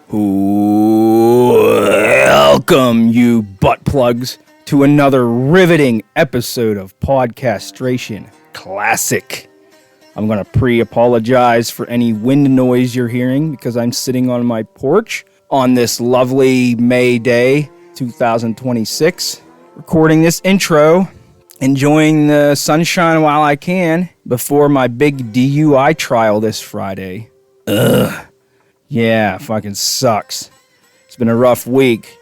Welcome, you butt plugs, to another riveting episode of Podcastration Classic. I'm going to pre-apologize for any wind noise you're hearing because I'm sitting on my porch on this lovely May day, 2026, recording this intro, enjoying the sunshine while I can before my big DUI trial this Friday. Yeah, fucking sucks. It's been a rough week.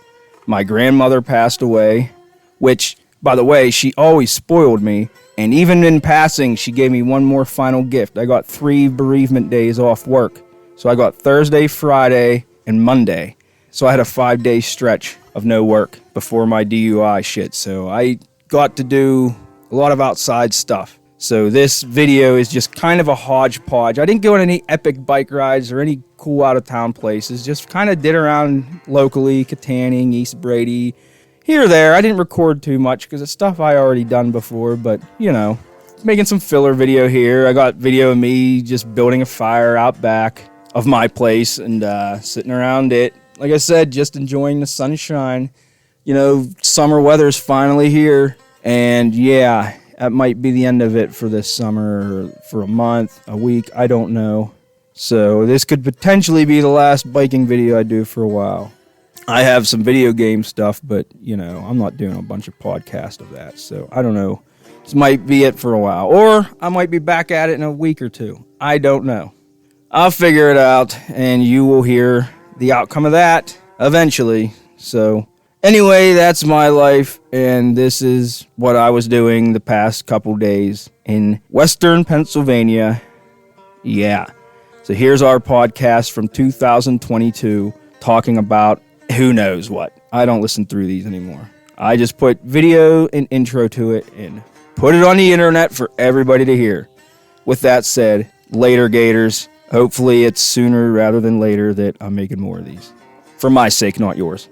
My grandmother passed away, which, by the way, she always spoiled me. And even in passing, she gave me one more final gift. I got 3 bereavement days off work. So I got Thursday, Friday, and Monday. So I had a 5-day stretch of no work before my DUI shit. So I got to do a lot of outside stuff. So this video is just kind of a hodgepodge. I didn't go on any epic bike rides or any cool out-of-town places. Just kind of did around locally, Katanning, East Brady, here or there. I didn't record too much because it's stuff I already done before, but, you know, making some filler video here. I got video of me just building a fire out back of my place and sitting around it. Like I said, just enjoying the sunshine. You know, summer weather's finally here, and yeah, that might be the end of it for this summer, or for a month, a week, I don't know. So this could potentially be the last biking video I do for a while. I have some video game stuff, but, you know, I'm not doing a bunch of podcasts of that, so I don't know. This might be it for a while, or I might be back at it in a week or two. I don't know. I'll figure it out, and you will hear the outcome of that eventually, so... Anyway, that's my life, and this is what I was doing the past couple days in Western Pennsylvania. Yeah. So here's our podcast from 2022 talking about who knows what. I don't listen through these anymore. I just put video and intro to it and put it on the internet for everybody to hear. With that said, later Gators. Hopefully it's sooner rather than later that I'm making more of these. For my sake, not yours.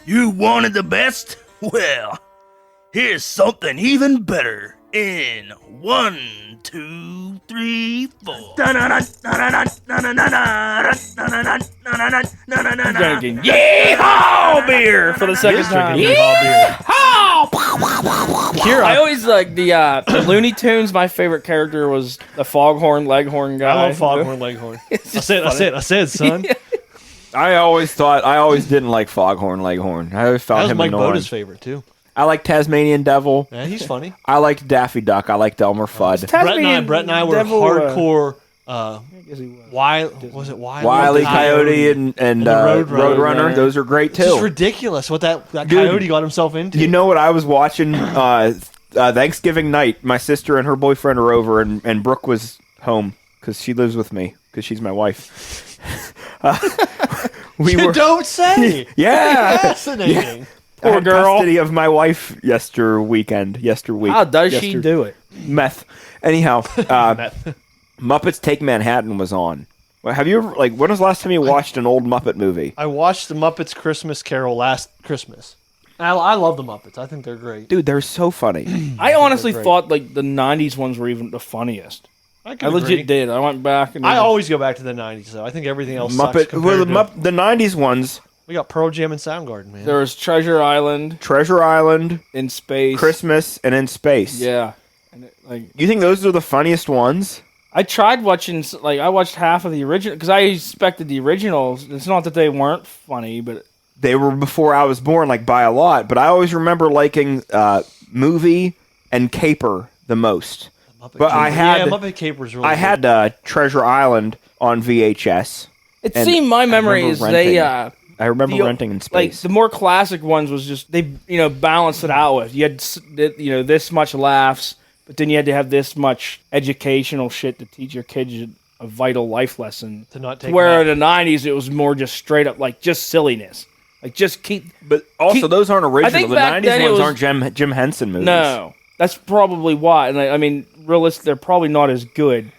You wanted the best? Well, here's something even better in 1, 2, 3, 4. I'm drinking Yeehaw beer for the second time. Yeehaw! I always like the Looney Tunes. My favorite character was the Foghorn Leghorn guy. I love Foghorn Leghorn. I said, son. I always didn't like Foghorn Leghorn. I always found him Mike annoying. Boda's favorite, too. I like Tasmanian Devil. Yeah, he's funny. I liked Daffy Duck. I liked Elmer Fudd. Brett and I were Devil, hardcore. I guess he was. Wile E. Coyote and Roadrunner. Those are great, too. It's just ridiculous what that coyote got himself into. You know what I was watching Thanksgiving night? My sister and her boyfriend are over, and Brooke was home because she lives with me because she's my wife. Don't say. Yeah. Fascinating. Yeah. Poor I had girl. custody of my wife yesterweek. How does she do it? Meth. Anyhow, Muppets Take Manhattan was on. Well, have you ever, when was the last time you watched an old Muppet movie? I watched the Muppets Christmas Carol last Christmas. I love the Muppets. I think they're great. Dude, they're so funny. I honestly thought the 90s ones were even the funniest. I legit did. I went back and I always go back to the 90s, though. I think everything else sucks the compared to... 90s ones. We got Pearl Jam and Soundgarden, man. There was Treasure Island, In Space, Christmas, and In Space. Yeah. And you think those are the funniest ones? I tried watching, I watched half of the original, because I expected the originals. It's not that they weren't funny, but... They were before I was born, by a lot. But I always remember liking Movie and Caper the most. But Muppet Caper's really good. had Treasure Island on VHS. It seemed my memory is they... I remember renting In Space. The more classic ones was just, they, balanced it out with. You had, this much laughs, but then you had to have this much educational shit to teach your kids a vital life lesson. To not take Where in the 90s, it was more just straight up, just silliness. Just keep... But also, those aren't original. The 90s ones aren't Jim Henson movies. No. That's probably why. And I mean, realistically, they're probably not as good.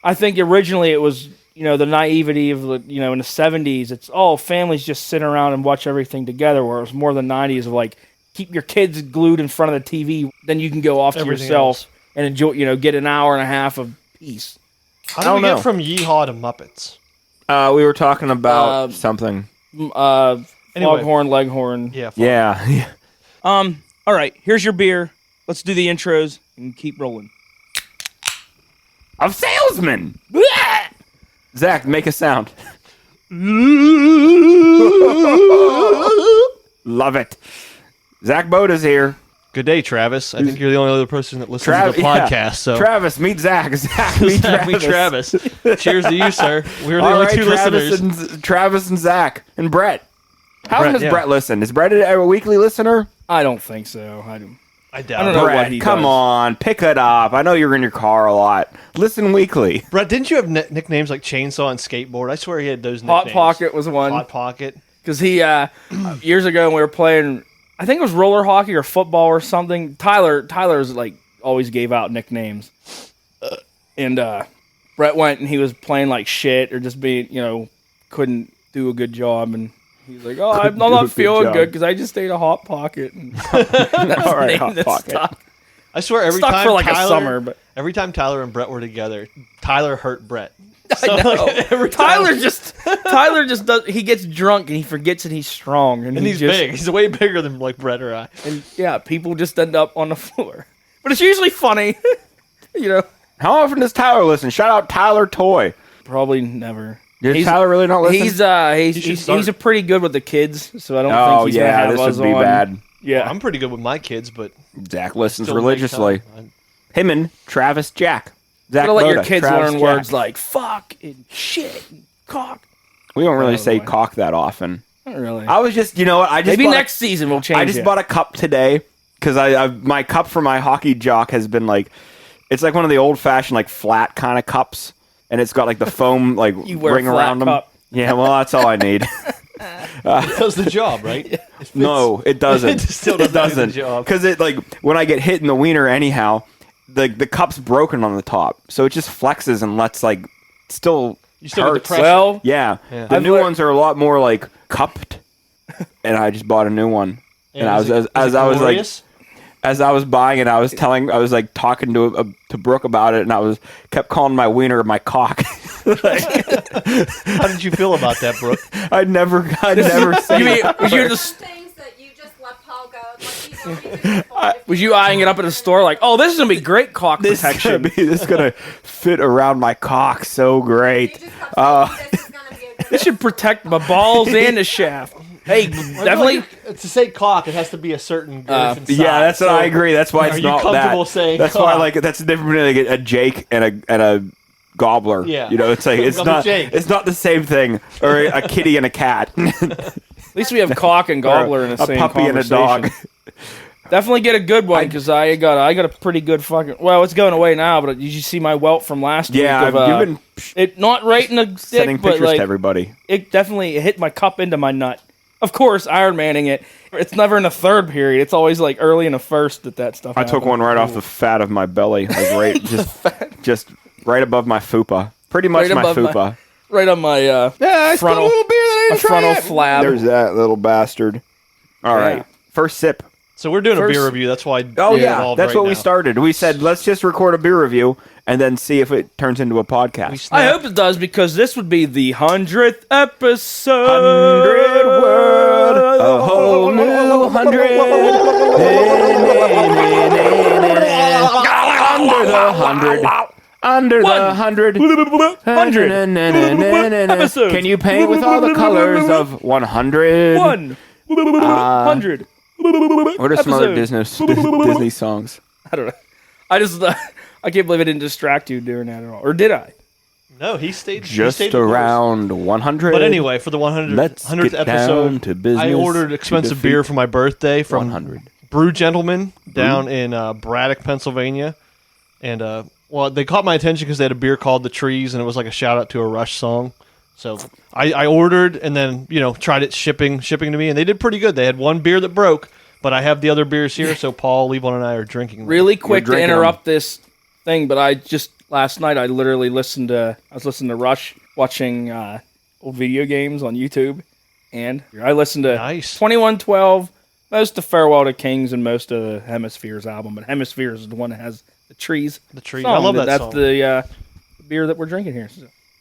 I think originally it was... the naivety of, in the 70s, it's, families just sit around and watch everything together, where it was more the 90s of, keep your kids glued in front of the TV, then you can go off to yourself and enjoy, get an hour and a half of peace. How do we get from Yeehaw to Muppets? We were talking about something. Anyway. Foghorn, Leghorn. Yeah. Yeah. All right, here's your beer. Let's do the intros and keep rolling. Of salesman. Zach, make a sound. Love it. Zach Boda's here. Good day, Travis. I think you're the only other person that listens to the podcast. So Travis, meet Zach. Zach, meet Travis. Cheers to you, sir. We're the All only right, two listeners. Travis and Zach and Brett. How Brett, does yeah. Brett listen? Is Brett a weekly listener? I don't think so. I doubt I it. don't know what Brett, he come does. on, pick it up. I know you're in your car a lot. Listen weekly. Brett, didn't you have nicknames like Chainsaw and Skateboard? I swear he had those Hot nicknames. Pocket was one. Hot Pocket. Because he, years ago when we were playing, I think it was roller hockey or football or something, Tyler's like always gave out nicknames. And Brett went and he was playing like shit or just being, couldn't do a good job. And he's like, oh, I'm do a not good feeling job. good because I just ate a Hot Pocket. And that's All right, the name Hot that Pocket. stuck. I swear every Stuck time for like Tyler, a summer, but every time Tyler and Brett were together, Tyler hurt Brett. I know. every time- Tyler just does. He gets drunk and he forgets that he's strong and he he's just, big. He's way bigger than like Brett or I. And yeah, people just end up on the floor. But it's usually funny, How often does Tyler listen? Shout out Tyler Toy. Probably never. Did Tyler really not listen? He's a pretty good with the kids, so I don't think he's gonna have this us would be on. bad. Yeah, I'm pretty good with my kids, but Zach listens still religiously. make time. Him and Travis Jack. Zach gotta let your Boda, kids Travis learn Jack. words like fuck and shit and cock. We don't really say boy. cock that often. Not really. I was just, I just Maybe bought next season we'll change. I just it. bought a cup today because my cup for my hockey jock has been like, it's like one of the old fashioned like flat kind of cups, and it's got like the foam like You wear a ring flat around them. cup. Yeah, well, that's all I need. It does the job, right? It fits- No, it doesn't. It still it doesn't do the doesn't. job. Because it like when I get hit in the wiener, anyhow, the cup's broken on the top, so it just flexes and lets like still. You still get the hurts. pressure. Well, Yeah, Yeah. the I've new lear- ones are a lot more like cupped, and I just bought a new one. And I was is it as I was like. glorious? As I was buying it, I was like talking to Brooke about it, and kept calling my wiener my cock. How did you feel about that, Brooke? I'd never say you mean, that. was you just Things that you just let Paul go. Like he's always involved. was you eyeing it up at a store like, oh, this is gonna be great cock This protection? is gonna fit around my cock so You great. just kept saying, this is gonna be a good This should protect my balls and the shaft. Hey, definitely. To say cock, it has to be a certain girth and size. Yeah, that's what So, I agree. That's why are it's you not comfortable that. saying That's why cock? like that's the difference between like a Jake and a gobbler. Yeah. It's like it's I'm a not Jake. it's not the same thing. Or a kitty and a cat. At least we have cock and gobbler in the a same puppy and a dog. conversation. Definitely get a good one because I got a pretty good fucking. Well, it's going away now, but did you see my welt from last Yeah, week? Of, you've been it not right in the sending dick, but pictures like to everybody. it definitely hit my cup into my nut. Of course, Iron Manning it. It's never in the third period. It's always like early in the first that stuff. I took one right off the fat of my belly, like right, just right above my fupa. Pretty much Right my above fupa. right on my I frontal- a little beer that I my didn't try frontal yet. flab. There's that little bastard. All Yeah. right, first sip. So we're doing a First- beer review. That's why. Oh we're yeah, involved that's right what we now. started. We said let's just record a beer review and then see if it turns into a podcast. We I snapped- hope it does because this would be the 100th episode. 100 word, a whole new 100. Under the 100. Under the 100. 100 episodes. Can you paint with all the colors of 100? 100. What are some other episodes. Disney songs? I don't know. I just I can't believe I didn't distract you during that at all. Or did I? No, he stayed. he Just stayed the course. around 100. But anyway, for the 100th, Let's 100th get down episode, to business I ordered to expensive defeat beer for my birthday from 100. Brew Gentleman down in Braddock, Pennsylvania. And, well, they caught my attention because they had a beer called The Trees, and it was like a shout-out to a Rush song. So I ordered and then, tried it shipping to me, and they did pretty good. They had one beer that broke, but I have the other beers here, so Paul, Levon, and I are drinking them. Really quick to drinking interrupt this thing, but last night I literally listened to Rush watching old video games on YouTube, and I listened to Nice. 2112, most of Farewell to Kings, and most of the Hemispheres album. But Hemispheres is the one that has the trees. The Trees. song. I love that That's song. the beer that we're drinking here.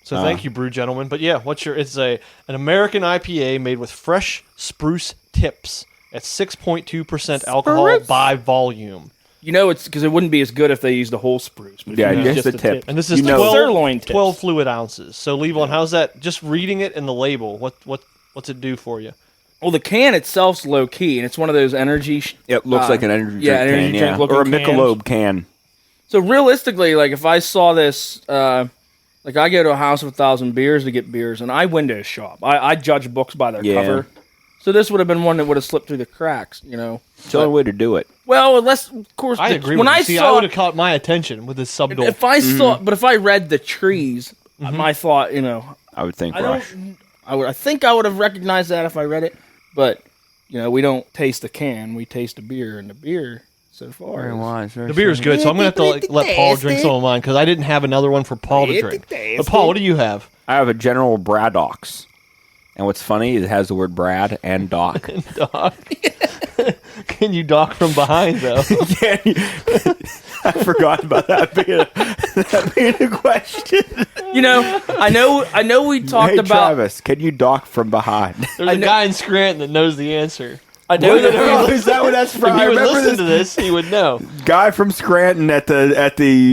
So thank you, brew gentlemen. But yeah, it's an American IPA made with fresh spruce tips at 6.2% alcohol by volume. You know, it's because it wouldn't be as good if they used the whole spruce. But Yeah, if you use just the tip. And this is sirloin tips. 12 fluid ounces. So Levon, how's that? Just reading it in the label, what's it do for you? Well, the can itself's low key, and it's one of those energy. It looks like an energy drink energy can, drink yeah. looking Or a cans. Michelob can. So realistically, like if I saw this, like I go to a house of 1,000 beers to get beers, and I window shop. I judge books by their cover. So this would have been one that would have slipped through the cracks, you know. It's the only way to do it. Well, unless, of course, I agree when with I you. See, saw, I would have caught my attention with this subdole. if I saw, but if I read the trees, my thought, you know, I would think I Rush. I think I would have recognized that if I read it, but you know, we don't taste the can, we taste the beer, and the beer so far. The beer is good, so I'm going to have to let Paul drink some of mine because I didn't have another one for Paul to drink. But Paul, what do you have? I have a General Bradox. And what's funny is it has the word Brad and Doc. Doc. Can you dock from behind, though? I forgot about that being a question. You know, I know we talked Hey, about. Travis, can you dock from behind? There's a guy in Scranton that knows the answer. I know that. Is that what that's from? If I he would remember listen this to this, he would know. guy from Scranton at the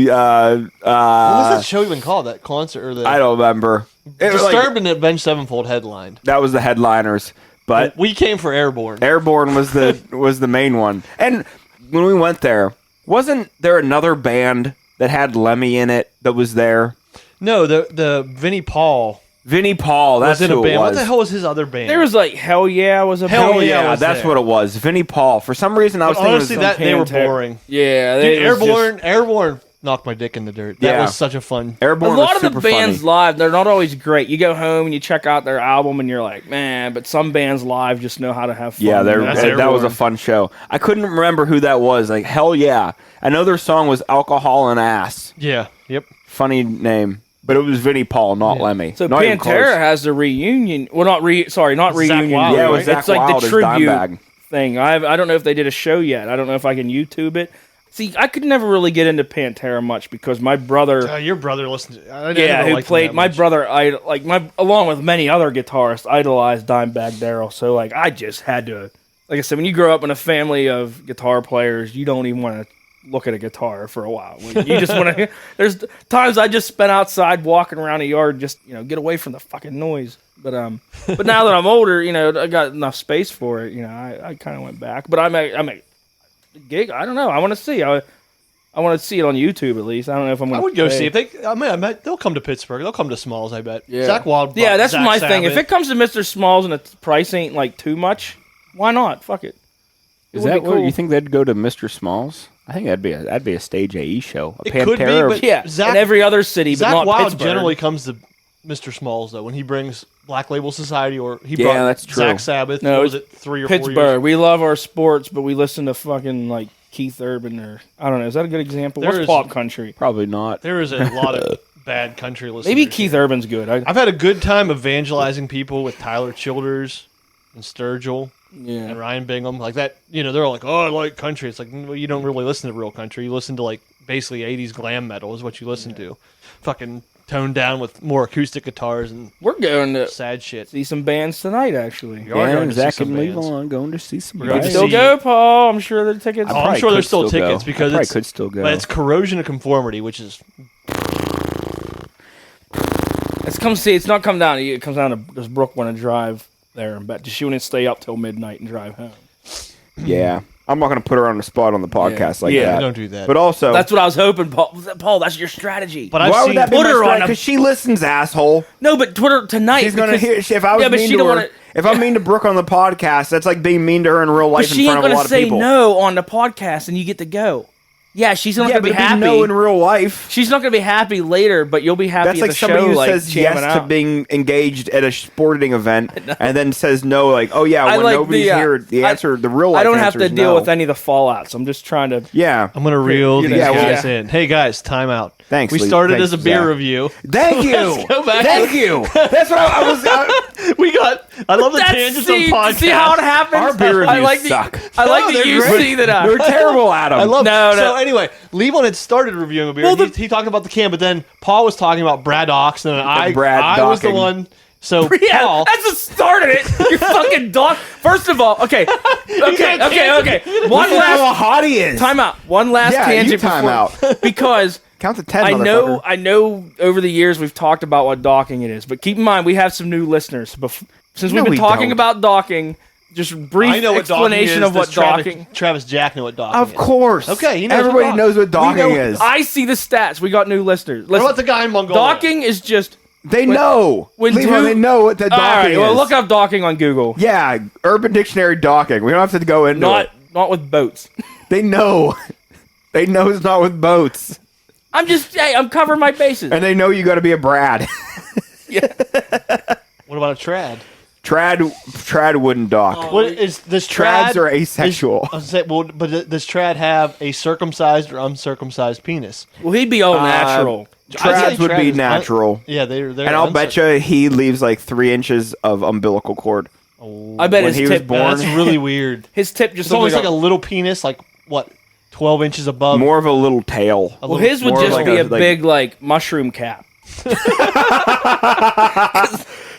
What was that show even called? That concert or the I don't remember. It was like- Disturbed and Avenged Sevenfold headlined. that was the headliners, but We came for Airborne. Airborne was the main one. And when we went there, wasn't there another band that had Lemmy in it that was there? No, the Vinnie Paul Vinnie Paul, that's was in a who band. it was. What the hell was his other band? There was like Hell Yeah was a Hell band. Yeah was that's there. what it was. Vinnie Paul. For some reason, I was But thinking honestly, it was that they were Pantera. boring. Yeah, Dude, they was Airborne knocked my dick in the dirt. That Yeah. was such a fun. Airborne A lot was of the super bands funny. live, they're not always great. You go home and you check out their album and you're like, man, but some bands live just know how to have fun. Yeah, That's that was Airborne. a fun show. I couldn't remember who that was. Like, hell yeah. I know their song was Alcohol and Ass. Yeah. Yep. Funny name. But it was Vinnie Paul, not Lemmy. So not even Pantera close. has the reunion. Well, not Zach reunion. Wilde, Yeah, it was right? Zach It's like Wilde the as tribute Dimebag. thing. I don't know if they did a show yet. I don't know if I can YouTube it. See, I could never really get into Pantera much because my brother, Your brother listened to. I didn't yeah, ever who like played them my that much. brother, along with many other guitarists, idolized Dimebag Darrell. So like, I just had to. Like I said, when you grow up in a family of guitar players, you don't even want to look at a guitar for a while. You just want to. There's times I just spent outside walking around a yard, just get away from the fucking noise. But now that I'm older, I got enough space for it. I kind of went back. But I'm a gig. I don't know. I want to see. I want to see it on YouTube at least. I don't know if I'm going I to. would go see if they. I bet they'll come to Pittsburgh. They'll come to Smalls. I bet. Yeah. Zach Wild. Yeah, that's Zach my thing. If Sabbath. it comes to Mr. Smalls and the price ain't like too much, why not? Fuck it. It Is would that be what cool. you think they'd go to Mr. Smalls? I think that'd be a stage AE show. A It could be, Pantera. but- Yeah, Zach- in every other city, but Zach not Wild Pittsburgh. generally comes to Mr. Smalls though when he brings Black Label Society or he Yeah, brought that's true. Zach Sabbath. No, what was it's it 3 or 4 years? Pittsburgh. We love our sports, but we listen to fucking like Keith Urban or I don't know. Is that a good example? There What's is- pop country? Probably not. There is a lot of bad country listeners. Maybe Keith Urban's good. I've had a good time evangelizing people with Tyler Childers and Sturgill Yeah. and Ryan Bingham. Like that, they're all like, oh, I like country. It's like, well, you don't really listen to real country. You listen to like basically 80s glam metal is what you listen to. Fucking toned down with more acoustic guitars and We're going to sad shit. see some bands tonight, actually. We are going to see Zach some and bands. Levon going to see some We're going to bands. Still see- go, Paul. I'm sure the tickets. Oh, I'm probably sure could there's still still go. tickets because I probably it's could still go. But it's corrosion of conformity, which is It's not come down to you. It comes down to does Brooke want to drive there and back? Does she want to stay up till midnight and drive home? Yeah. I'm not going to put her on the spot on the podcast like Yeah. that. don't do that. But also, That's what I was hoping, Paul. Paul, that's your strategy. But I've why seen would that be put her on a- Because she listens, asshole. no, but Twitter tonight. She's going to because- hear. If I was Yeah, but mean she to don't her, wanna- if I'm mean to Brooke on the podcast, that's like being mean to her in real But life in she ain't front of a gonna lot of say people. no on the podcast, and you get to go. Yeah, she's not Yeah, gonna but be happy. no in real life. She's not gonna be happy later, but you'll be happy That's at like the somebody show, who like says jamming yes to out. being engaged at a sporting event and then says no, like, oh yeah, I when like nobody's here, the answer, the real life I don't have answer to is deal no. with any of the fallouts. I'm just trying to. Yeah. I'm gonna reel You these know, guys yeah. in. Hey guys, time out. Thanks, We Lee. started Thanks, as a beer Zach. review. Thank you. Let's go back. Thank you. That's what I was. I love the tangents on podcasts. See how it happens? Our beer reviews I like suck. I like that they're you great. see that. We're terrible at them. I love No, it. no. So anyway, Levon had started reviewing a beer. Well, He talked about the can, but then Paul was talking about Braddocks, and then I was the Brad one. So Yeah, Paul, that's the start of it. You fucking dog. First of all, okay. One Look at last how hot he is. time out. One last Yeah, tangent you time before- out. because Count to 10, I motherfucker. know over the years we've talked about what docking it is, but keep in mind we have some new listeners. Since No, we've been we talking don't. about docking, just brief I know what explanation docking is. of what Does docking. Travis Jack know what docking Of is. course. Okay, he knows everybody what knows what docking is. I see the stats. We got new listeners. What Listen, about the guy in Mongolia? docking is just. They know. When Levon, two- they know what the All docking right, is. well, look up docking on Google. Yeah, Urban Dictionary docking. We don't have to go into it. Not with boats. They know. They know it's not with boats. I'm covering my bases. And they know you got to be a Brad. What about a trad? Trad wouldn't dock. What is this Trads trad? are asexual. I was gonna say, well, but does trad have a circumcised or uncircumcised penis? Well, he'd be all natural. Trads would trad be is natural. Yeah, they're. And I'll bet you he leaves like 3 inches of umbilical cord. I bet when his he was tip. born- That's really weird. His tip just It's always looks like a little penis, like what, 12 inches above. More of a little tail. a Well, little- his would more just like be a- a like- big like mushroom cap.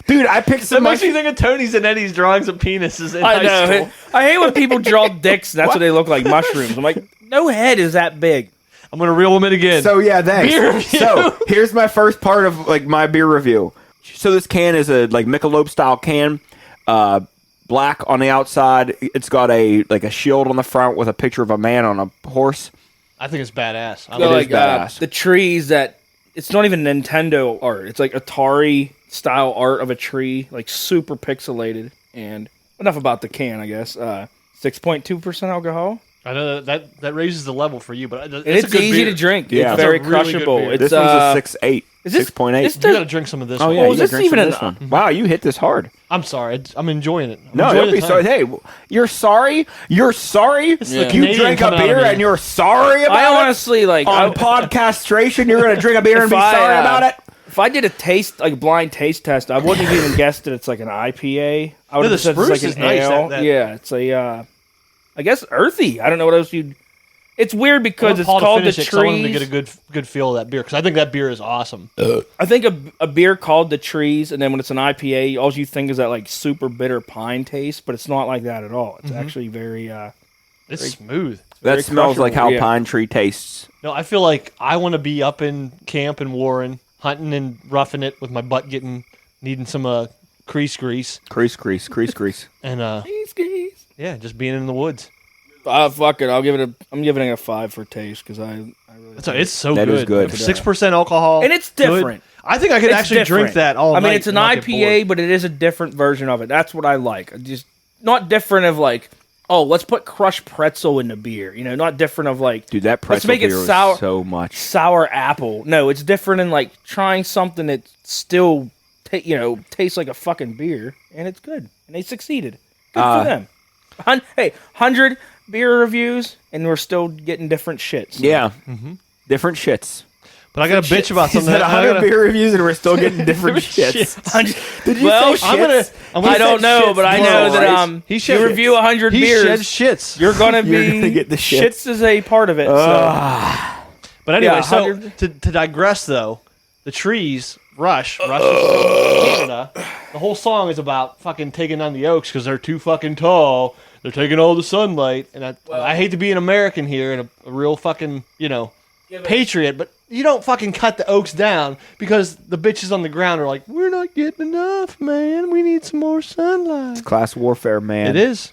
Dude, I picked That some. makes me think of Tony's and Eddie's drawings of penises in I high know. school. I hate when people draw dicks. And that's what they look like, mushrooms. I'm like, no head is that big. I'm gonna reel him in again. So yeah, thanks. Beer review. So here's my first part of like my beer review. So this can is a like Michelob style can, black on the outside. It's got a shield on the front with a picture of a man on a horse. I think it's badass. I So, like is like badass. the trees that it's not even Nintendo art. It's like Atari style art of a tree, like super pixelated. And enough about the can, I guess. 6.2% alcohol. I know that raises the level for you, but And it's, it's a good easy beer. to drink. Yeah. It's It's a very really good crushable. beer. It's This one's a 6.8. is this- 6.8. this You does- gotta drink some of this. Oh one. yeah, Oh, you is gotta this drink some even of this an- one. Wow, you hit this hard. I'm sorry. I'm enjoying it. I'm No, enjoying don't be the sorry. time. Hey, you're sorry. You're sorry. the You Canadian drank a coming out of beer me. and you're sorry about I it. honestly like On podcastration, you're gonna drink a beer and be If I, sorry about it. If I did a taste, like a blind taste test, I wouldn't have even guessed that it's like an IPA. I would No, the have said it's spruce like is an nice, ale. that- Yeah, it's a, I guess earthy. I don't know what else you'd. It's weird I because want it's Paul to called the finish it 'cause I want him to trees. get a good feel of that beer because I think that beer is awesome. I think a beer called the trees, and then when it's an IPA, all you think is that like super bitter pine taste, but it's not like that at all. It's actually very. It's smooth. very That smells like how crushable, yeah. pine tree tastes. No, I feel like I want to be up in camp in Warren, hunting and roughing it with my butt needing some crease grease, Crease. and yeah, just being in the woods. Fuck it, I'm giving it a 5 for taste because I really. It's so That good. is good. 6% alcohol, And it's good. different. I think I could It's actually drink different. that all I night. mean, it's an and not get IPA, bored. but it is a different version of it. That's what I like. Just not different of like, oh, let's put crushed pretzel in the beer. You know, not different of like, Dude, that let's pretzel make it beer was sour, so much. sour apple. No, it's different in like trying something that still, tastes like a fucking beer, and it's good. And they succeeded. Good for them. Hey, 100 beer reviews, and we're still getting different shits. Yeah. Different shits. But I got to bitch about He something. said I 100 gotta- beer reviews and we're still getting different shits. Did you Well, say I'm shits? I don't know, but I know that He you shed review 100 He beers. shed shits. You're gonna be You're gonna get the shits. is a part of it. But anyway, Yeah, so 100 to digress though, the trees, Rush is Canada. The whole song is about fucking taking down the oaks because they're too fucking tall. They're taking all the sunlight, and I hate to be an American here and a real fucking patriot, but you don't fucking cut the oaks down because the bitches on the ground are like, we're not getting enough, man. We need some more sunlight. Class warfare, man. It is.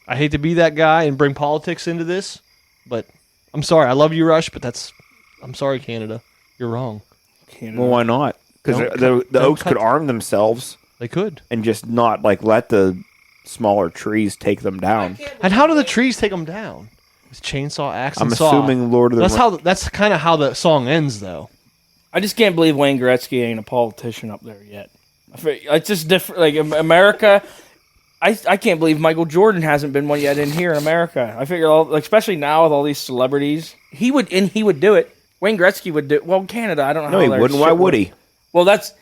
I hate to be that guy and bring politics into this, but I'm sorry. I love you, Rush, but I'm sorry, Canada. You're wrong. Well, why not? Because Don't the don't oaks cut- could arm themselves They could. and just not like let the smaller trees take them down. And how do the trees take them down? With chainsaw, axe, I'm and saw. assuming Lord of the That's kind of how the song ends, though. I just can't believe Wayne Gretzky ain't a politician up there yet. It's just different. Like America, I can't believe Michael Jordan hasn't been one yet in here in America. I figure, especially now with all these celebrities, he would do it. Wayne Gretzky would do. Well, Canada, I don't know. No, how he their wouldn't. shit Why would he? Well, that's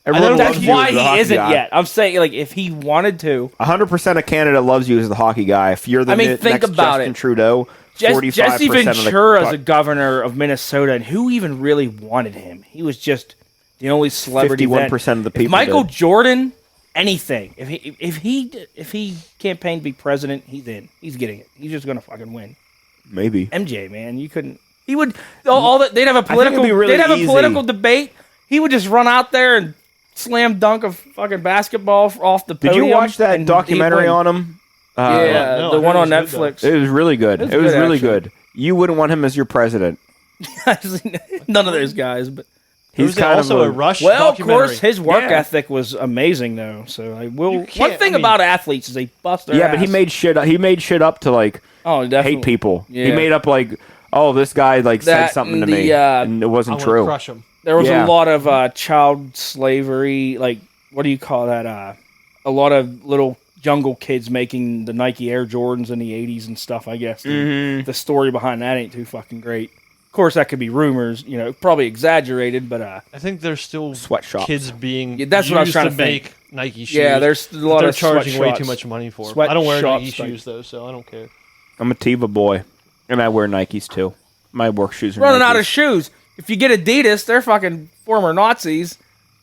Everyone That's loves you why as the he hockey isn't guy. yet. I'm saying, like, if he wanted to, 100% of Canada loves you as the hockey guy. If you're the think next about Justin it. Trudeau, 45% Jesse of the Ventura's a governor of Minnesota, and who even really wanted him? He was just the only celebrity. 51% of the people If Michael did. Jordan, anything. If he campaigned to be president, he's in. He's getting it. He's just gonna fucking win. Maybe. MJ, man, you couldn't. He would all that. They'd have a it'd political. be really they'd have easy. a political debate. He would just run out there and slam dunk a fucking basketball off the Did podium. you watch that and documentary he'd win. on him? Yeah, no, the I one on heard it was Netflix. It was really good. It's It was good, really actually. good. You wouldn't want him as your president. None of those guys, but He's There kind was also of a Rush well, of documentary. course, his work Yeah. ethic was amazing, though. So I will. You One can't- thing I mean- about athletes is they bust their Yeah, ass. but he made shit. He made shit up to like oh definitely hate people. He Yeah. made up like, oh, this guy like said That something to and me, the, and it I wasn't want to true. crush him. There was Yeah. a lot of child slavery, like what do you call that? A lot of little jungle kids making the Nike Air Jordans in the '80s and stuff. I guess the story behind that ain't too fucking great. Of course, that could be rumors, probably exaggerated, but I think there's still Sweatshops. kids being Yeah, that's what I was used trying to to think. make Nike shoes. yeah, there's a lot they're of charging way sweatshops. too much money for. Sweat I don't wear shops, Nike like- shoes though, so I don't care. I'm a Teva boy, and I wear Nikes too. My work shoes are Running Nikes. out of shoes. If you get Adidas, they're fucking former Nazis.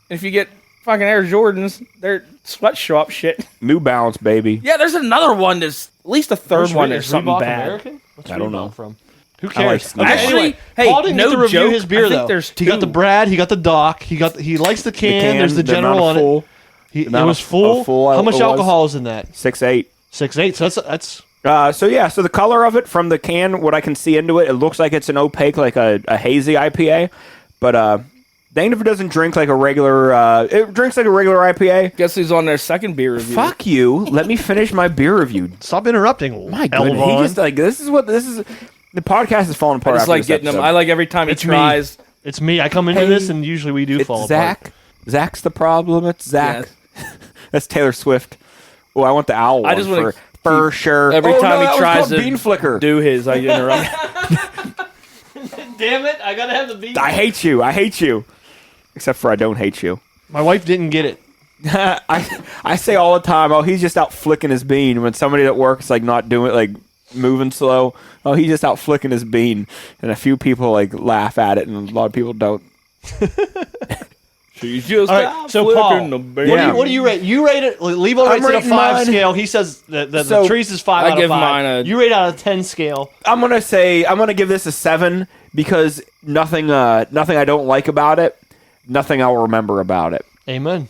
And if you get fucking Air Jordans, they're sweatshop shit. New Balance, baby. Yeah, there's another one that's at least a third one Is that's something Reebok bad. American? What's I don't Reebok know. From? Who I like cares? sneakers. Actually, anyway, hey, Paul didn't no get to review joke, his I beer think though. there's He got the two. Brad. He got the Doc. He likes the can. There's the amount general of on full, it. It amount was of- full. of full How much it was. alcohol is in that? 6'8". 6.8. So that's So the color of it from the can, what I can see into it, it looks like it's an opaque, like a hazy IPA. But dang if it doesn't drink like a regular. It drinks like a regular IPA. Guess who's on their second beer review? Fuck you. Let me finish my beer review. stop interrupting. My goodness. He just like this is. The podcast is falling I apart. just after like this getting them. episode. I like every time he It's me. tries. It's me. I come into Hey, this and usually we do It's fall apart. Zach. Zach's the problem. It's Zach. That's Taylor Swift. Oh, I want the owl I one just wanna for sure. Every Oh, time no, that he was tries called to bean flicker. do his, I interrupt. Damn it! I gotta have the beat. I hate you. I hate you. Except for I don't hate you. My wife didn't get it. I say all the time, oh, he's just out flicking his bean. When somebody at work is like not doing like moving slow, oh, he's just out flicking his bean, and a few people like laugh at it, and a lot of people don't. She's just All right, so Paul, the beer. Yeah. What do you rate? You rate it. Levo I'm rates it a rating 5 mine- scale. He says that the So, trees is 5 I out of give 5. mine a- You rate out of 10 scale. I'm gonna give this a 7 because nothing I don't like about it, nothing I'll remember about it. Amen.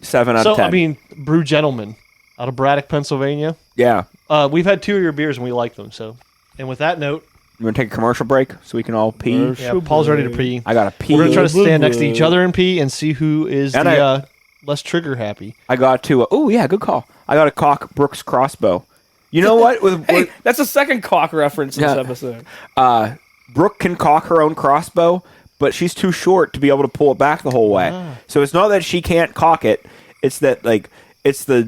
7 out So of 10. I mean, Brew Gentleman out of Braddock, Pennsylvania. yeah. We've had 2 of your beers and we like them. So, and with that note, We're gonna take a commercial break so we can all pee. yeah, Paul's ready to pee. I gotta pee. We're gonna try to stand next to each other and pee and see who is And the less trigger happy. I got to. Oh yeah, good call. I got to cock Brooks' crossbow. You know what? Hey, that's a second cock reference in Yeah. this episode. Brooke can cock her own crossbow, but she's too short to be able to pull it back the whole way. So it's not that she can't cock it; it's that like it's the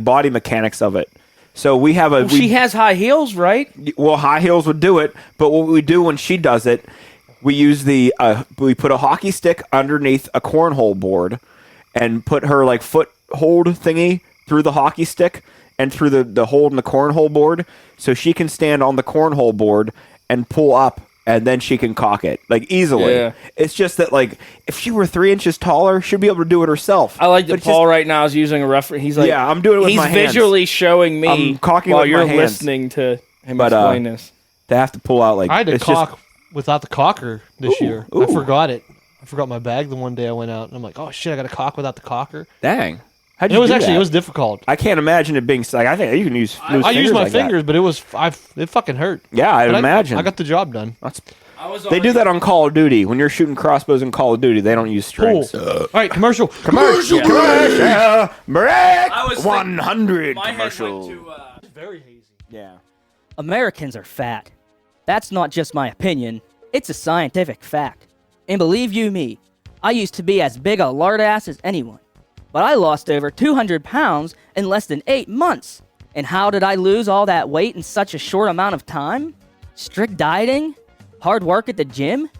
body mechanics of it. So we have a She has high heels, right? well, high heels would do it, but what we do when she does it, we use we put a hockey stick underneath a cornhole board, and put her like foothold thingy through the hockey stick and through the hole in the cornhole board, so she can stand on the cornhole board and pull up, and then she can cock it like easily. Yeah. It's just that like if she were 3 inches taller, she'd be able to do it herself. I like But that it's Paul right now is using a reference. He's like, Yeah, I'm doing it with he's my hands. visually showing me I'm cocking while with you're my hands. listening to him But, explain this. to have to pull out like I had to it's cock just- without the cocker this year. I ooh. forgot it. I forgot my bag the one day I went out, and I'm like, oh shit, I got to cock without the cocker. dang. How'd And you it was do actually that? it was difficult. I can't imagine it being like I think you can use. I used my fingers, but it was it fucking hurt. Yeah, I'd But imagine. I got the job done. They do that on Call of Duty. When you're shooting crossbows in Call of Duty, they don't use Cool. strings. All right, commercial. Commercial, break, I was thinking- 100 My head went commercial. to, Very hazy. Yeah. Americans are fat. That's not just my opinion, it's a scientific fact. And believe you me, I used to be as big a lard ass as anyone. But I lost over 200 pounds in less than 8 months. And how did I lose all that weight in such a short amount of time? Strict dieting? Hard work at the gym?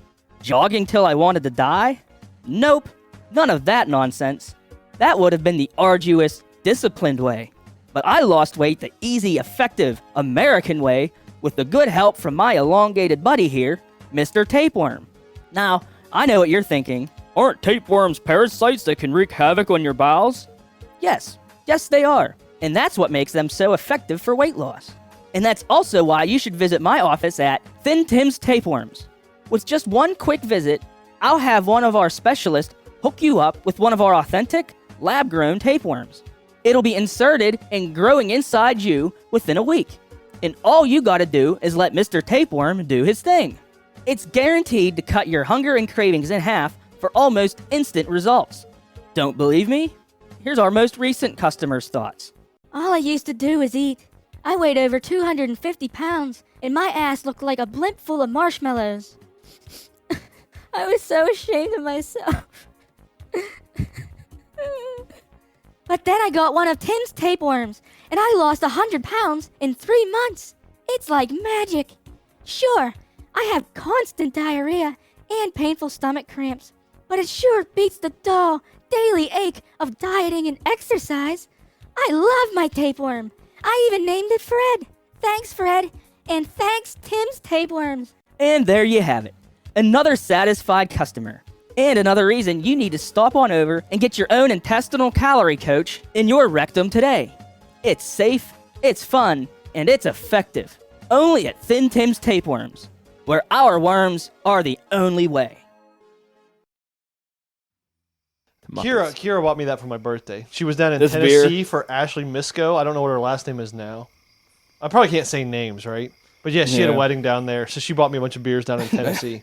Jogging till I wanted to die? Nope. None of that nonsense. That would have been the arduous, disciplined way. But I lost weight the easy, effective, American way with the good help from my elongated buddy here, Mr. Tapeworm. Now, I know what you're thinking. Aren't tapeworms parasites that can wreak havoc on your bowels? Yes, they are. And that's what makes them so effective for weight loss. And that's also why you should visit my office at Thin Tim's Tapeworms. With just one quick visit, I'll have one of our specialists hook you up with one of our authentic, lab-grown tapeworms. It'll be inserted and growing inside you within a week. And all you gotta do is let Mr. Tapeworm do his thing. It's guaranteed to cut your hunger and cravings in half for almost instant results. Don't believe me? Here's our most recent customer's thoughts. All I used to do was eat. I weighed over 250 pounds, and my ass looked like a blimp full of marshmallows. I was so ashamed of myself. But then I got one of Tim's tapeworms, and I lost 100 pounds in 3 months. It's like magic. Sure, I have constant diarrhea and painful stomach cramps, but it sure beats the dull, daily ache of dieting and exercise. I love my tapeworm. I even named it Fred. Thanks, Fred. And thanks, Tim's Tapeworms. And there you have it. Another satisfied customer. And another reason you need to stop on over and get your own intestinal calorie coach in your rectum today. It's safe, it's fun, and it's effective. Only at Thin Tim's Tapeworms, where our worms are the only way. Kira bought me that for my birthday. She was down in This Tennessee beer? for Ashley Misco. I don't know what her last name is now. I probably can't say names, right? But yeah, she had a Yeah. wedding down there, so she bought me a bunch of beers down in Tennessee.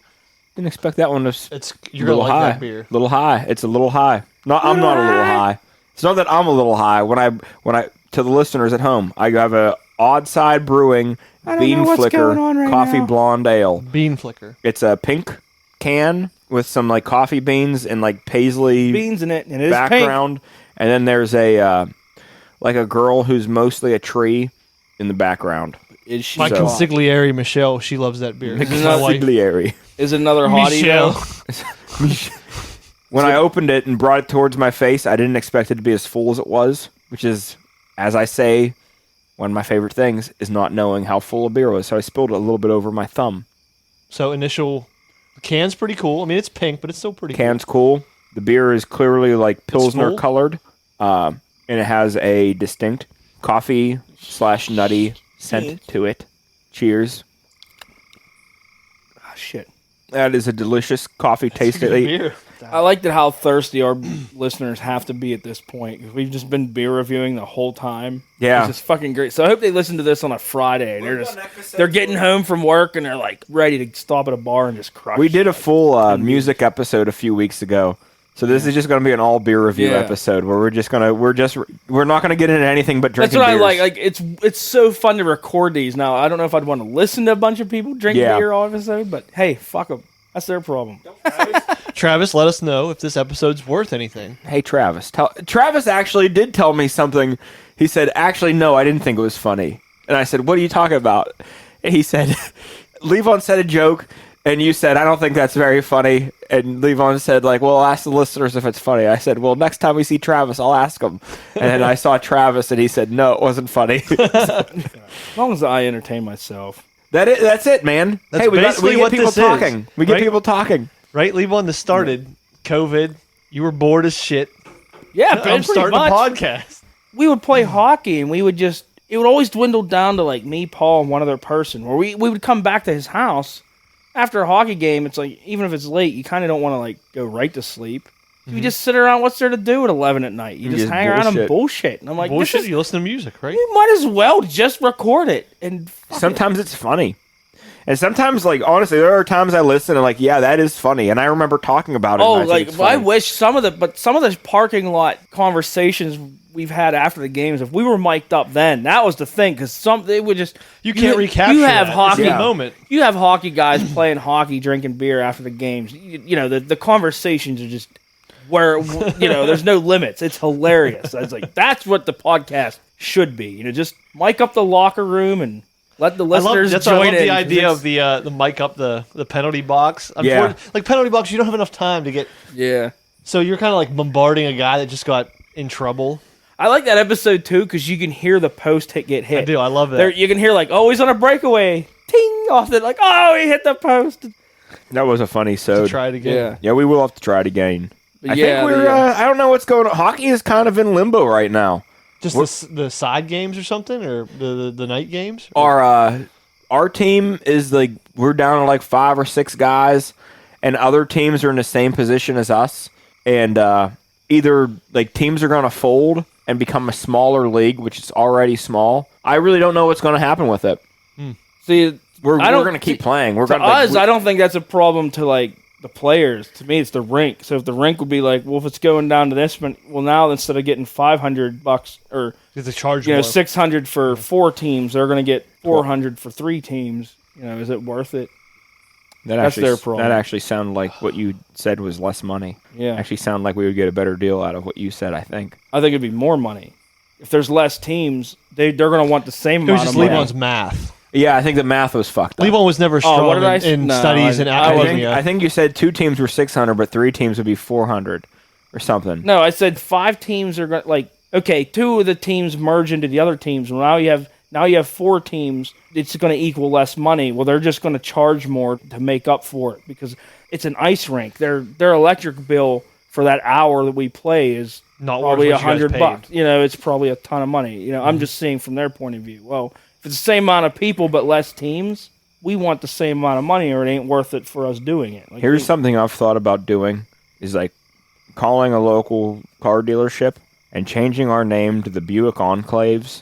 Didn't expect that one to. You're gonna like high. that beer. Little high. It's a little high. No, I'm not a little high. It's not that I'm a little high. When I to the listeners at home, I have a Odd Side Brewing Bean Flicker Coffee Blonde Ale. Bean Flicker. It's a pink can with some like coffee beans and like paisley Beans in it, and it is background, and then there's a like a girl who's mostly a tree in the background. pink. Is she My So- consigliere Michelle, she loves that beer. Is My wife. Consigliere. Is it another hottie? Michelle. though? When I opened it and brought it towards my face, I didn't expect it to be as full as it was, which is, as I say, one of my favorite things is not knowing how full a beer was. So I spilled it a little bit over my thumb. So the can's pretty cool. I mean, it's pink, but it's still pretty Can's cool. The beer is clearly like Pilsner full? colored, and it has a distinct coffee/nutty scent to it. Cheers. Ah, shit. That is a delicious coffee taste. cool. Good beer. I liked it how thirsty our listeners have to be at this point. 'Cause we've just been beer reviewing the whole time. Yeah. It's just fucking great. So I hope they listen to this on a Friday and they're getting home from work and they're like ready to stop at a bar and just crush. We did a it. full music episode a few weeks ago. So this is just going to be an all beer review Yeah. episode where we're not going to get into anything but That's drinking what I beers. like. Like it's so fun to record these. Now I don't know if I'd want to listen to a bunch of people drink Yeah. beer all episode, but hey, fuck them. That's their problem. Travis, let us know if this episode's worth anything. Hey, Travis. Travis actually did tell me something. He said, actually, no, I didn't think it was funny. And I said, what are you talking about? And he said, Levon said a joke, and you said, I don't think that's very funny. And Levon said, like, well, ask the listeners if it's funny. I said, well, next time we see Travis, I'll ask him. And then I saw Travis, and he said, no, it wasn't funny. As long as I entertain myself. That's it, man. That's hey, we basically get what people this is, talking. We get right? people talking. Right, Levon, this started COVID. You were bored as shit. Yeah, I'm pretty starting much. a podcast. We would play hockey, and we would just it would always dwindle down to like me, Paul, and one other person. Where we would come back to his house after a hockey game. It's like even if it's late, you kind of don't want to like go right to sleep. You just sit around. What's there to do at 11 at night? You just just hang around and bullshit. bullshit. And I'm like, Bullshit, this is, you listen to music, right? you might as well just record it. And fuck it. Sometimes it's funny. And sometimes, like, honestly, there are times I listen and, like, yeah, that is funny. And I remember talking about it. Oh, and I think like it's I funny. wish some of the parking lot conversations we've had after the games, if we were mic'd up then, that was the thing. Because they would just You can't recapture You have that. hockey It's the moment. You have hockey guys playing hockey, drinking beer after the games. You know the conversations are just where there's no limits. It's hilarious. I was like, that's what the podcast should be. Just mic up the locker room and let the listeners I join love in. the idea of the mic up the penalty box. Yeah. Like penalty box, you don't have enough time to get. Yeah. So you're kind of like bombarding a guy that just got in trouble. I like that episode too because you can hear the post get hit. I do. I love that. There, you can hear like, oh, he's on a breakaway. Ting off the like, oh, he hit the post. That was a funny Sode. Try it again. Yeah, we will have to try it again. But I think we're. I don't know what's going on. Hockey is kind of in limbo right now. Just the side games or something, or the night games. Our team is like we're down to like 5 or 6 guys, and other teams are in the same position as us. And either like teams are going to fold and become a smaller league, which is already small. I really don't know what's going to happen with it. See, we're going to keep playing. We're going to us. I don't think that's a problem to like the players. To me, it's the rink. So if the rink would be like, well, if it's going down to this, well, now instead of getting $500 or to charge $600 for 4 teams, they're going to get $400 for 3 teams. Is it worth it? That's their problem. That actually sounded like what you said was less money. Yeah, actually sounded like we would get a better deal out of what you said. I think it'd be more money. If there's less teams, they're going to want the same amount of money. It was just Levon's math. Yeah, I think the math was fucked up. Levon was never strong in studies and academia. I think you said 2 teams were 600, but 3 teams would be 400 or something. No, I said 5 teams are going like okay, 2 of the teams merge into the other teams. Well, now you have 4 teams. It's going to equal less money. Well, they're just going to charge more to make up for it because it's an ice rink. Their electric bill for that hour that we play is not probably $100. It's probably a ton of money. I'm just seeing from their point of view. Well, if it's the same amount of people but less teams, we want the same amount of money or it ain't worth it for us doing it. Like, here's something I've thought about doing is like calling a local car dealership and changing our name to the Buick Enclaves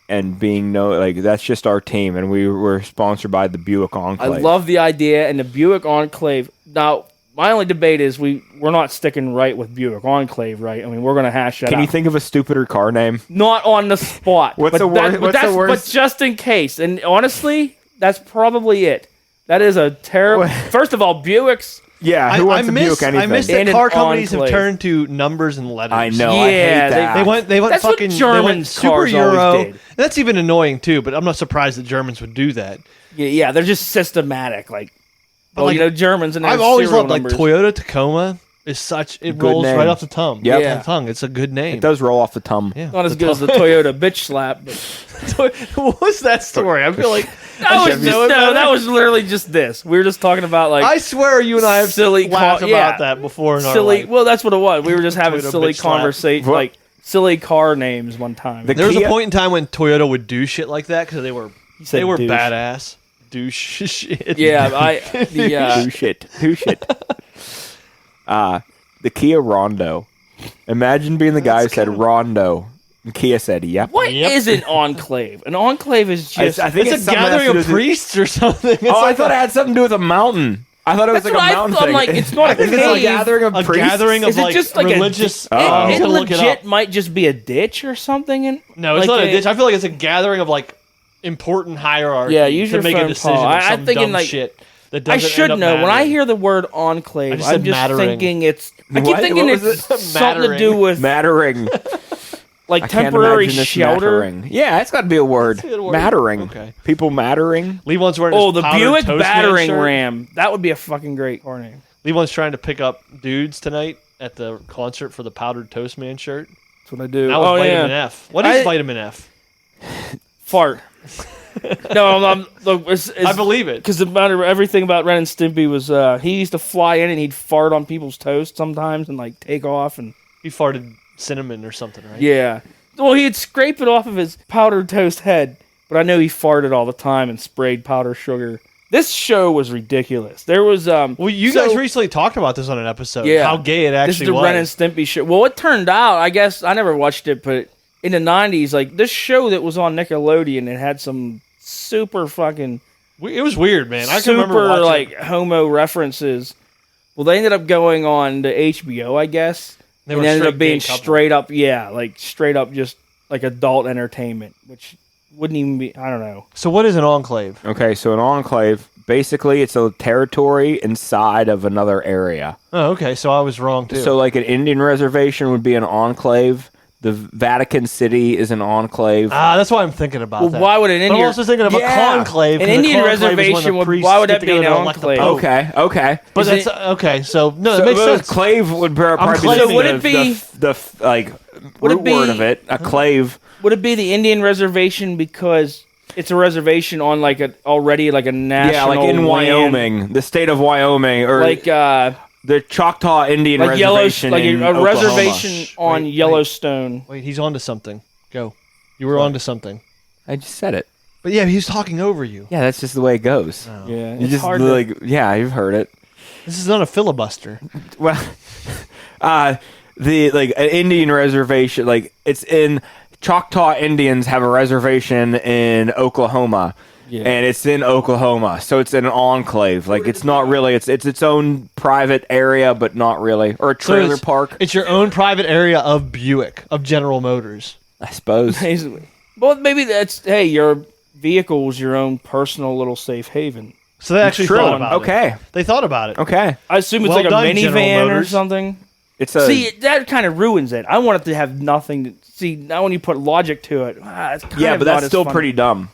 and being that's just our team and we were sponsored by the Buick Enclave. I love the idea and the Buick Enclave. Now, my only debate is we're not sticking right with Buick Enclave, right? I mean, we're going to hash that out. Can you think of a stupider car name? Not on the spot. What's the worst? But just in case. And honestly, that's probably it. That is a terrible... First of all, Buicks... Yeah, who wants a Buick anything? I miss that car companies have turned to numbers and letters. I know, I hate that. They went that's fucking... what Germans Super cars Euro. always did. That's even annoying, too, but I'm not surprised that Germans would do that. Yeah, they're just systematic, Germans and I've always loved numbers. Toyota Tacoma is such it Good rolls name. right off the tongue. Yep. Yeah. The tongue. It's a good name. It does roll off the tongue. Yeah. Not as good as the Toyota bitch slap. But What was that story? I feel like that was literally just this. We were just talking about I swear you and I have silly laughed about that before in our life. Well, that's what it was. We were just having Toyota silly bitch slap. conversation, silly car names one time. There was a point in time when Toyota would do shit like that because they were douche. badass. Douche shit. Yeah, Do shit. The Kia Rondo. Imagine being the guy who said Rondo. And Kia said, yep. What is an enclave? An enclave is just... I think it's a gathering of priests or something. I thought it had something to do with a mountain. I thought it was That's like a what mountain I'm thing. like, it's not a It's a cave. gathering of A priests. gathering of Is it just like religious... It I'm gonna look it legit up. might just be a ditch or something. And No, it's not a ditch. I feel like it's a gathering of important hierarchy Yeah, use to your make phone, a decision Paul. of some I'm thinking, dumb shit that I doesn't should end know. up When I mattering. hear the word enclave, I just I'm said just mattering. thinking it's... I keep What? thinking What was it's it? something to do with Mattering. like I can't temporary imagine this shelter. mattering. Yeah, it's got to be a word. Say the word. Mattering. Okay. People mattering. Levon's wearing Oh, his the powdered Buick toast battering man shirt. ram. That would be a fucking great car name. Levon's trying to pick up dudes tonight at the concert for the powdered toast man shirt. That's what I do. That was vitamin F. What is vitamin F? Fart. No, look, I believe it. Because everything about Ren and Stimpy was he used to fly in and he'd fart on people's toast sometimes and take off and He farted cinnamon or something, right? yeah. Well, he'd scrape it off of his powdered toast head, but I know he farted all the time and sprayed powdered sugar. This show was ridiculous. There was Well, you guys recently talked about this on an episode. Yeah. How gay it actually this is the was. Ren and Stimpy show. Well, it turned out, I guess I never watched it, but in the 90s, this show that was on Nickelodeon, it had some super fucking It was weird, man. I can remember super watching it. homo references. Well, they ended up going on to HBO, I guess. They and were ended straight up being gay couple. straight up, straight up just adult entertainment, which wouldn't even be, I don't know. So what is an enclave? Okay, so an enclave, basically it's a territory inside of another area. Oh, okay. So I was wrong, too. So an Indian reservation would be an enclave, The Vatican City is an enclave. That's why I'm thinking about Well, that. why would an But I'm Indian? also thinking of a Yeah. conclave. An 'cause a Indian conclave is when the reservation would- priests why would get that be an together to elect the enclave? Pope. Okay. But Is that's it- okay. So no, So that makes a sense. clave would probably be claiming- So would it be- the like Would it root word be- of it. A clave. Would it be the Indian reservation because it's a reservation on like a already like a national? Yeah, like in land, Wyoming, the state of Wyoming, or like the Choctaw Indian like reservation like in a Oklahoma. reservation on Wait. Yellowstone. Wait, he's onto something. Go. You were onto something. I just said it. But yeah, he's talking over you. Yeah, that's just the way it goes. Yeah, You it's just hard like yeah, you've heard it. This is not a filibuster. Well, the like an Indian reservation, like it's in Choctaw Indians have a reservation in Oklahoma, and it's in Oklahoma, so it's an enclave. Like it's not really, it's its own private area, but not really, or a trailer it's- park, It's your own private area of Buick, of General Motors. I suppose. Basically. Well, maybe that's your vehicle is your own personal little safe haven. So they actually True. thought about it. Okay. They thought about it. Okay, I assume it's Well like a done, General minivan or Motors. something. it's a See, that kind of ruins it. I want it to have nothing. See, now when you put logic to it, it's kind yeah, of but not that's as still funny. pretty dumb.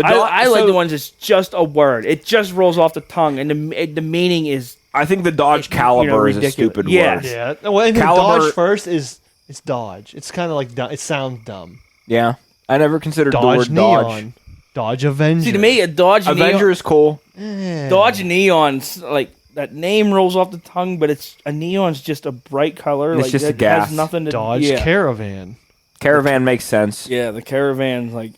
I like the ones that's just a word. It just rolls off the tongue, and the meaning is I think the Dodge Caliber is a ridiculous. stupid Yes. word. Yeah. Well, and then Caliber- Dodge first is it's Dodge. It's kind of like it sounds dumb. Yeah, I never considered the Dodge word Neon. Dodge. Dodge Avenger. see to me a Dodge Avenger Neon. is cool. Dodge Neon's like that name rolls off the tongue, but it's a neon's just a bright color. It's like, just a that gas. has nothing to Dodge yeah. Caravan. Caravan makes sense. Yeah, the Caravan's like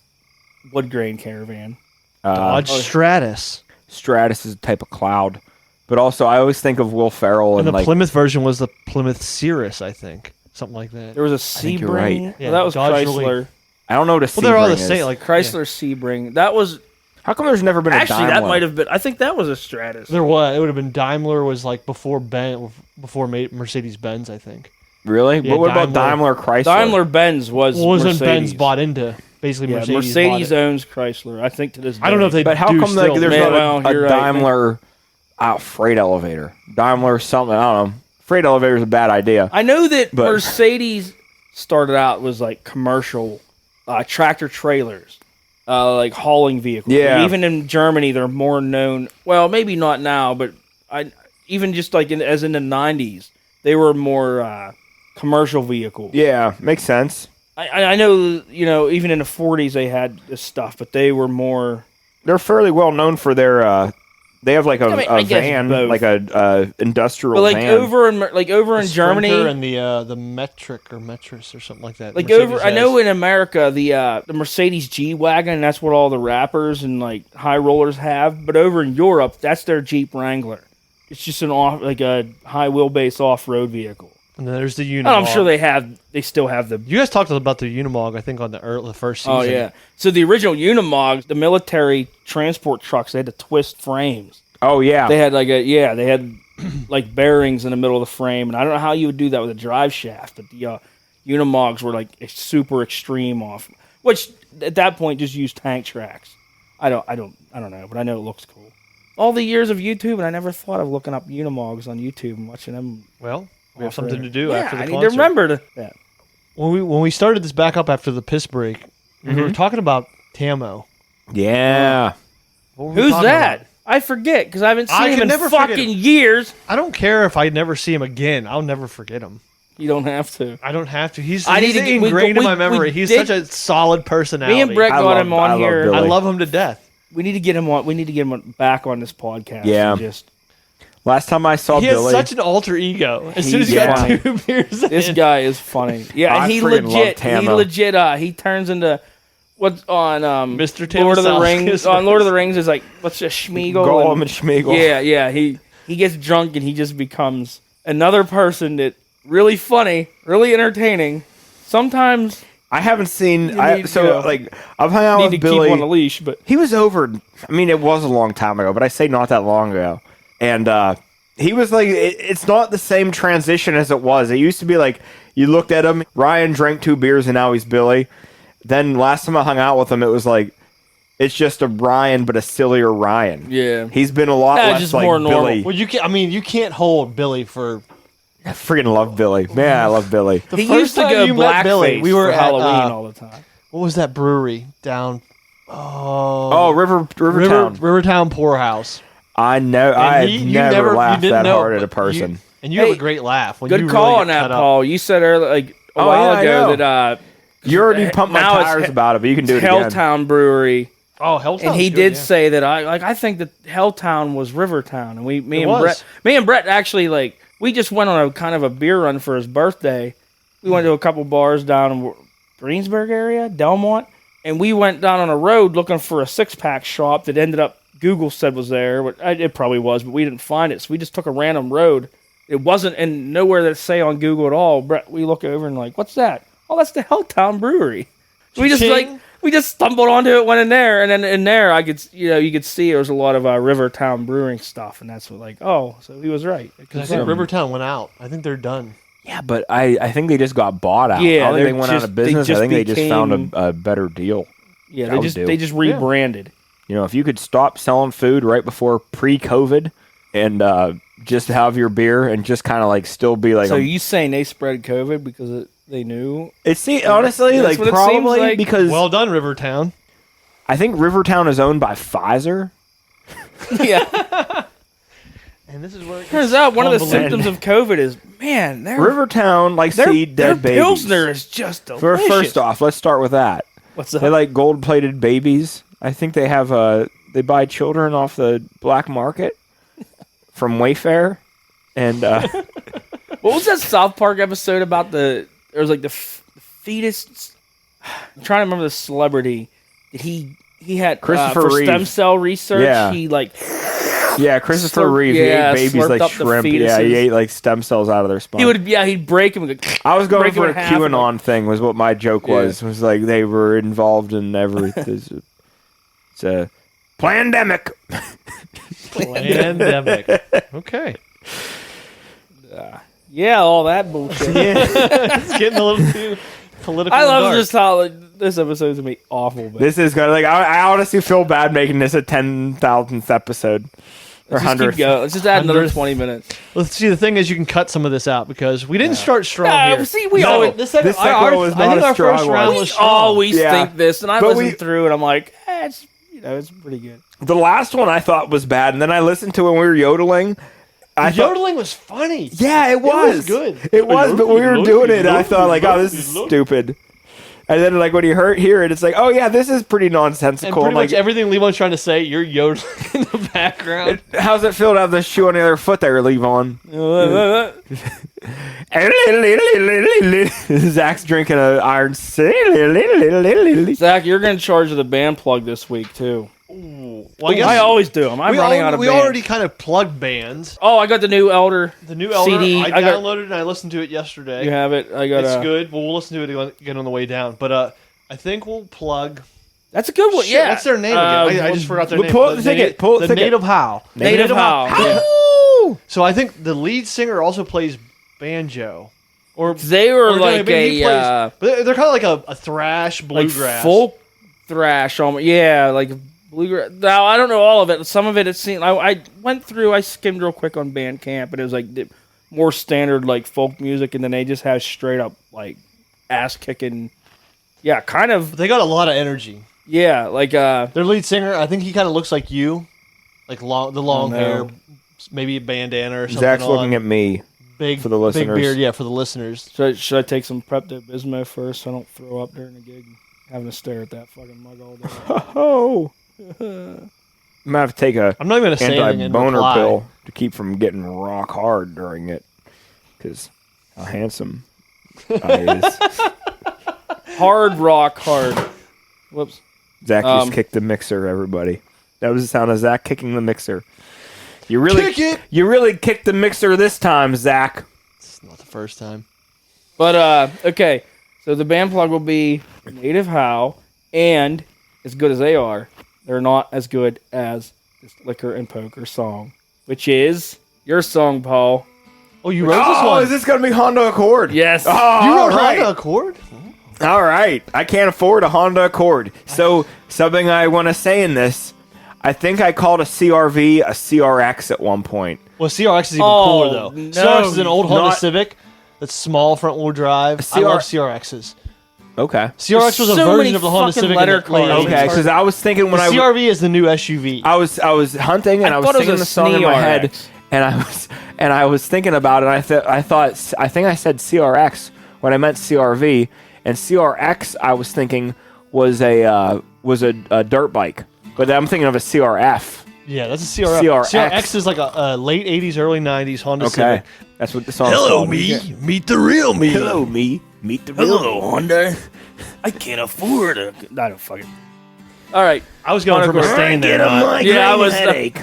wood grain Caravan. Dodge Stratus. Stratus is a type of cloud, but also I always think of Will Ferrell And and the like Plymouth version was the Plymouth Cirrus, I think. Something like that. There was a think you're Sebring. right. Well, Yeah, that was Dodge Chrysler. really- I don't know what a Well, they're all the Sebring same. is. Like Chrysler Sebring. That was How come there's never been a actually Daimler? that might have been. I think that was a Stratus. There was. It would have been Daimler was like before Mercedes Benz, I think. Really? Yeah, But what about Daimler. Chrysler? Daimler Benz was Well, wasn't Mercedes. Benz bought into basically Yeah, Mercedes? Mercedes bought it. owns Chrysler. I think to this day. I don't know if they. But how do come still. like there's Man, not well, a you're right, Daimler freight elevator? Daimler something. I don't know. Freight elevator is a bad idea. I know that But- Mercedes started out was like commercial tractor trailers, like hauling vehicles. Yeah. Even in Germany, they're more known. Well, maybe not now, but even just like as in the 90s, they were more commercial vehicles. Yeah, makes sense. I know, even in the 40s they had this stuff, but they were more. They're fairly well known for their. They have like a, I mean, a I guess van, both. like a industrial But like van. over in The Germany, Sprinter and the Metric or Metris or something like that. like Mercedes over, I has. know in America the Mercedes G wagon, that's what all the rappers and like high rollers have. But over in Europe, that's their Jeep Wrangler. It's just a high wheelbase off road vehicle. And then there's the Unimog. And I'm sure they still have the. You guys talked about the Unimog, I think, on the first season. Oh yeah. So the original Unimogs, the military transport trucks, they had to twist frames. Oh yeah. They had they had like bearings in the middle of the frame, and I don't know how you would do that with a drive shaft, but the Unimogs were like a super extreme off, which at that point just used tank tracks. I don't know, but I know it looks cool. All the years of YouTube, and I never thought of looking up Unimogs on YouTube and watching them. Well, we have off something road. to do Yeah, after the I need concert. to remember that. When we started this back up after the piss break, we were talking about Tamo. yeah. What were we Who's talking that? about? I forget because I haven't I seen him can in never forget fucking him. years. I don't care if I never see him again. I'll never forget him. You don't have to. I don't have to. He's I need to get- we- ingrained in we- my memory. we He's did- such a solid personality. Me and Brett I got love- him I on love here. Billy. I love him to death. We need to get him on. We need to get him back on this podcast. Yeah. and just Last time I saw He has Billy, such an alter ego. As soon as He's he got funny. 2 beers this in. guy is funny. Yeah, I and he freaking love legit. He Tamo. legit. He turns into what's on Mr. Lord of the Tamosaurus. Rings. On Lord of the Rings is like what's a Schmeagol? Gollum and Schmeagol. Yeah. He gets drunk and he just becomes another person that really funny, really entertaining. Sometimes I haven't seen. You I need- so yeah. like I've hung out need with to Billy. keep on a leash, but He was over. I mean, it was a long time ago, but I say not that long ago. And he was like, it's not the same transition as it was. It used to be like you looked at him. Ryan drank 2 beers, and now he's Billy. Then last time I hung out with him, it was like it's just a Ryan, but a sillier Ryan. yeah. He's been a lot Nah, less just like more normal. Billy. Well, you can't hold Billy for I freaking love Billy. Man, I love Billy. He first used to time go you met Billy, blackface we were for at, Halloween all the time. What was that brewery down? Oh, Rivertown. Rivertown Poorhouse. I know. And I've you never laughed didn't that know, hard at a but person. And you Hey, have a great laugh. When Good you call really on get that, cut up. Paul. You said earlier, like a Oh, while yeah, I ago, know. that You already pumped my now it's tires about it, but you can do it again. Helltown Brewery. Oh, Helltown's And he good, did yeah. say that I think that Helltown was Rivertown, and me It and was. Brett actually like we just went on a kind of a beer run for his birthday. We went to a couple bars down in Greensburg area, Delmont, and we went down on a road looking for a 6-pack shop that ended up Google said was there. It probably was, but we didn't find it, so we just took a random road. It wasn't and nowhere that say on Google at all. Brett, we look over and like, what's that? Oh, that's the Helltown Brewery. We just Cha-ching. we just stumbled onto it, went in there, and then in there you could see there was a lot of Rivertown Brewing stuff, and that's what so he was right. I think Rivertown went out. I think they're done. Yeah, but I think they just got bought out. Yeah, I don't think they're they went out just- of they business. I just think they just became- found a better deal. Yeah, That would do. they just rebranded. You know, if you could stop selling food right before pre-COVID and just have your beer and just kind of like still be like, So you saying they spread COVID because they knew? honestly, That's like what it seems probably like. because Well done, Rivertown. I think Rivertown is owned by Pfizer. Yeah. And this is where it Turns out one of the convoluted. symptoms of COVID is their Rivertown likes to eat dead babies. Pilsner is just delicious. First off, let's start with that. What's They up? like gold-plated babies. I think they have they buy children off the black market from Wayfair, and What was that South Park episode about there was like the fetus? I'm trying to remember the celebrity. That he had Christopher for Reeve. stem cell research. Yeah. He like yeah, Christopher Slurp- Reeve. yeah, he ate babies slurped like up the shrimp. Yeah, he fetuses. ate like stem cells out of their spine. he'd break him. And go, I was going break him for a in half and, QAnon thing. Was what my joke was. Was like they were involved in everything. It's a pandemic. Pandemic. Okay. Yeah, all that bullshit. It's getting a little too political. I and love dark. just how this episode's gonna be awful. But This is gonna I honestly feel bad making this a 10,000th episode or let's just keep 100th. going. Let's just add another 100th. 20 minutes. Let's see. The thing is, you can cut some of this out because we didn't start strong here. See, we always This second, This second was I not think a our strong first one. round we was strong. always Yeah. think this, and I But listen we- through, and I'm like, it's it's pretty good. The last one I thought was bad, and then I listened to it when we were yodeling. I thought, Yodeling was funny. yeah, it was good. It was, but when we were doing it, I thought like, oh, this is stupid. And then like when you hear it, it's like, oh yeah, this is pretty And nonsensical. pretty like, much everything Levon's trying to say, you're yodeling in the background. how's it feel to have the shoe on the other foot there, Levon? Zach's drinking an Iron City. Zach, you're going to charge the band plug this week too. Well, I guess I always do them. I'm running out of we bands. already kind of plugged bands. Oh, I got the new Elder. The new Elder, CD. I got- downloaded and I listened to it yesterday. You have it. I got. It's good. Well, we'll listen to it again on the way down. But I think we'll plug. That's a good one. Shit, Yeah. what's their name again? I just forgot their name. pull up the ticket. Pull up the ticket. Native How. Native How. Yeah. So I think the lead singer also plays banjo. Or They were or no, like but he plays- a but they're kind of like a thrash like bluegrass. folk thrash. Yeah, like bluegrass. Now I don't know all of it. Some of it seemed. I went through. I skimmed real quick on Bandcamp, and it was like more standard like folk music, and then they just have straight up like ass kicking. Yeah, kind of. But they got a lot of energy. Yeah, like Their lead singer, I think he kind of looks like you, like the long no. hair, maybe a bandana or something. Zach's on. looking at me. big for the listeners. Big beard, yeah, for the listeners. Should I take some Pepto-Bismol first so I don't throw up during the gig? Having to stare at that fucking mug all day. Oh. I'm gonna have to take a I'm not even gonna say anything in anti-boner reply. pill to keep from getting rock hard during it, because how handsome I is. Hard rock, hard. Whoops. Zach just kicked the mixer. Everybody, that was the sound of Zach kicking the mixer. You really, Kick it! You really kicked the mixer this time, Zach. It's not the first time. But okay, so the band plug will be Native How, and as good as they are, they're not as good as this Liquor and Poker song, which is your song, Paul. Oh, you wrote this Oh, one? is this gonna be Honda Accord? Yes. Oh, you all wrote right. Honda Accord? All right. I can't afford a Honda Accord. So, something I want to say in this, I think I called a CRV a CRX at one point. Well, CRX is even cooler though. CRX is an old Honda Civic that's small front wheel drive. I love CRXs. Okay. CRX was a version of the Honda Civic. Okay, because I was thinking when CRV is the new SUV. I was hunting and I was singing the song in my head, and I was thinking about it. And I think I said CRX when I meant CRV, and CRX I was thinking was a dirt bike, but I'm thinking of a CRF. Yeah, that's a CRF. CRX is like a late '80s, early '90s Honda Civic. That's what the song. Hello, me. Meet the real me. Hello, me. Meet the real Hello, me. Honda. I can't afford it. I don't fucking. All right. I was going for Mustaine there. Yeah, I was. Headache.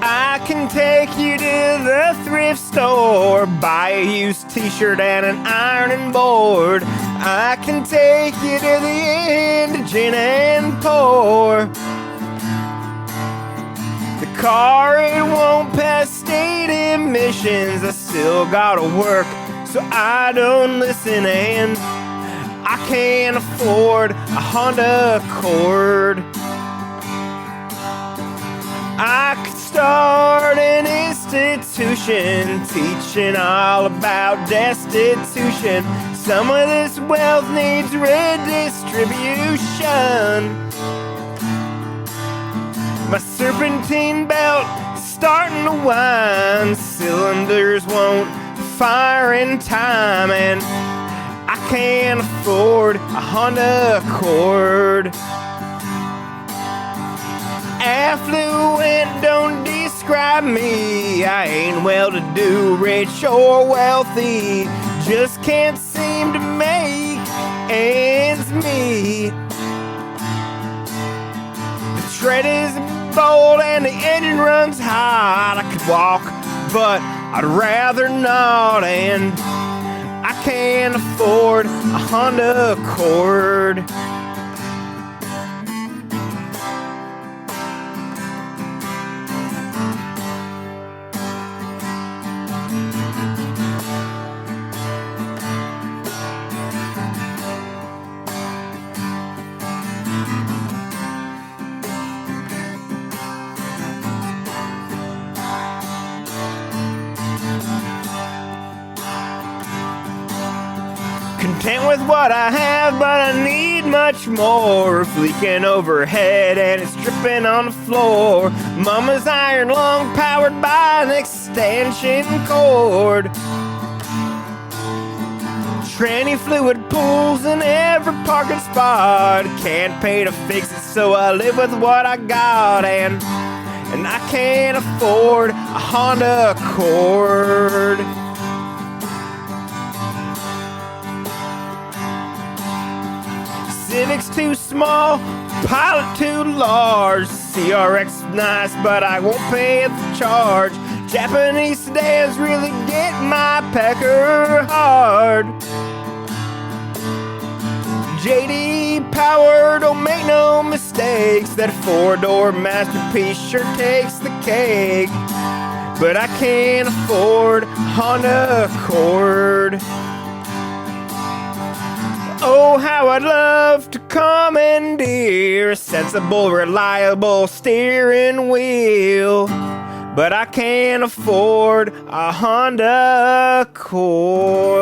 I can take you to the thrift store, buy a used t-shirt and an ironing board. I can take you to the Indigent and Poor. The car, it won't pass state emissions. I still gotta work, so I don't listen, and I can't afford a Honda Accord. I could start an institution teaching all about destitution. Some of this wealth needs redistribution. My serpentine belt starting to wind. Cylinders won't fire in time, and I can't afford a Honda Accord. Affluent don't describe me. I ain't well-to-do, rich or wealthy. Just can't seem to make ends meet. The tread is bold and the engine runs hot. I could walk, but I'd rather not. And I can't afford a Honda Accord. Content with what I have, but I need much more. Leaking overhead and it's dripping on the floor. Mama's iron lung powered by an extension cord. Tranny fluid pools in every parking spot. Can't pay to fix it, so I live with what I got. And I can't afford a Honda Accord. Civic's too small, Pilot too large. CRX nice, but I won't pay the charge. Japanese sedans really get my pecker hard. JD Power, don't make no mistakes. That four-door masterpiece sure takes the cake. But I can't afford Honda Accord. Oh, how I'd love to commandeer a sensible, reliable steering wheel. But I can't afford a Honda Accord.